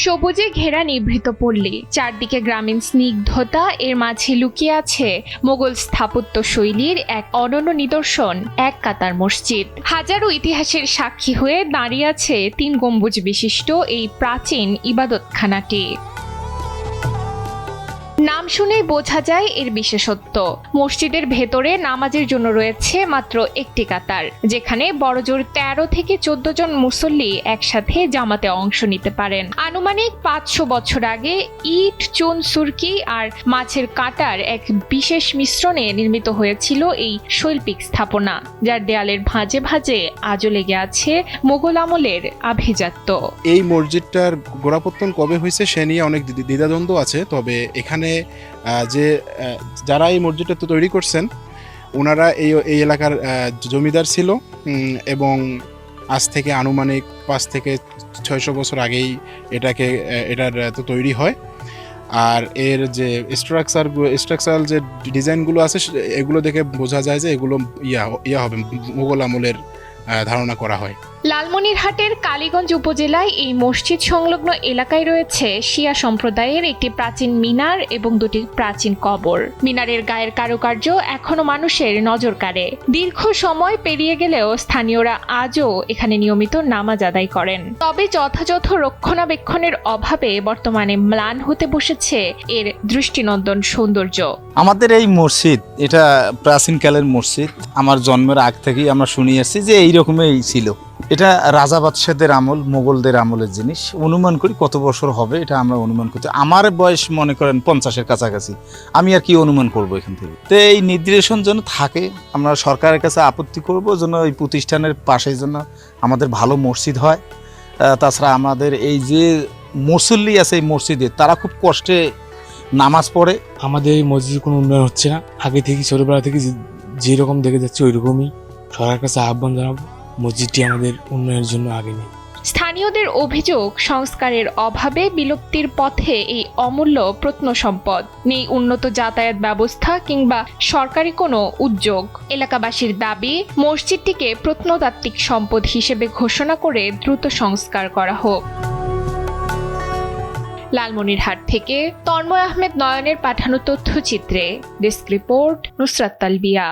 সবুজে ঘেরা নিভৃত পল্লী, চারদিকে গ্রামীণ স্নিগ্ধতা, এর মাঝে লুকিয়ে আছে মোগল স্থাপত্য শৈলীর এক অনন্য নিদর্শন, এক কাতার মসজিদ। হাজারো ইতিহাসের সাক্ষী হয়ে দাঁড়িয়ে আছে 3 গম্বুজ বিশিষ্ট এই প্রাচীন ইবাদতখানাটি। নাম শুনেই বোঝা যায় এর বিশেষত্ব। মসজিদের ভেতরে নামাজের জন্য রয়েছে মাত্র একটি কাতার, যেখানে বড়জোর 13 থেকে 14 জন মুসল্লি একসাথে জামাতে অংশ নিতে পারেন। আনুমানিক 500 বছর আগে ইট, চুন, সুরকি আর মাছের কাঁটার এক বিশেষ মিশ্রণে নির্মিত হয়েছিল এই শৈল্পিক স্থাপনা, যার দেয়ালের ভাঁজে ভাঁজে আজও লেগে আছে মোগল আমলের আভিজাত্য। এই মসজিদটার গোড়াপত্তন কবে হয়েছে সে নিয়ে অনেক দ্বিধাদ্বন্দ্ব আছে। তবে এখানে যারা এই মসজিদটা তৈরি করছেন ওনারা এই এলাকার জমিদার ছিল এবং আজ থেকে আনুমানিক 5 থেকে 600 বছর আগেই এটার তো তৈরি হয়। আর এর যে স্ট্রাকচারাল যে ডিজাইনগুলো আছে এগুলো দেখে বোঝা যায় যে এগুলো ইয়া হবে, মোগল আমলের ধারণা করা হয়। লালমনিরহাটের কালীগঞ্জ উপজেলায় এই মসজিদ সংলগ্ন এলাকায় রয়েছে শিয়া সম্প্রদায়ের একটি প্রাচীন মিনার এবং 2টি প্রাচীন কবর। মিনারের গায়ের কারুকার্য এখনো মানুষের নজর কাড়ে। দীর্ঘ সময় পেরিয়ে গেলেও স্থানীয়রা আজও এখানে নিয়মিত নামাজ আদায় করেন। তবে যথাযথ রক্ষণাবেক্ষণের অভাবে বর্তমানে ম্লান হতে বসেছে এর দৃষ্টিনন্দন সৌন্দর্য। আমাদের এই মসজিদ এটা প্রাচীনকালের মসজিদ। আমার জন্মের আগ থেকেই আমরা শুনে আসছি যে এইরকমই ছিল। এটা রাজা বাদশাহদের আমল, মোগলদের আমলের জিনিস। অনুমান করি কত বছর হবে এটা আমরা অনুমান করতে, আমার বয়স মনে করেন 50-এর কাছাকাছি। আমি আর কি অনুমান করব এখান থেকে। তো এই নির্দেশন যেন থাকে, আমরা সরকারের কাছে আপত্তি করব যেন এই প্রতিষ্ঠানের পাশে যেন আমাদের ভালো মসজিদ হয়। তাছাড়া আমাদের এই যে মুসল্লি আছে এই মসজিদে তারা খুব কষ্টে নামাজ পড়ে। আমাদের এই মসজিদের কোনো উন্নয়ন হচ্ছে না। আগে থেকে ছোটবেলা থেকে যেরকম দেখে যাচ্ছে ওইরকমই। সরকারের কাছে আহ্বান জানাবো মসজিদটি আমাদের উন্নয়নের জন্য আগে নেই। স্থানীয়দের অভিযোগ, সংস্কারের অভাবে বিলুপ্তির পথে এই অমূল্য প্রত্নসম্পদ। নেই উন্নত যাতায়াত ব্যবস্থা কিংবা সরকারি কোনো উদ্যোগ। এলাকাবাসীর দাবি মসজিদটিকে প্রত্নতাত্ত্বিক সম্পদ হিসেবে ঘোষণা করে দ্রুত সংস্কার করা হোক। লালমনিরহাট থেকে তন্ময় আহমেদ নয়নের পাঠানো তথ্যচিত্রে ডেস্ক রিপোর্ট, নুসরাত তালবিয়া।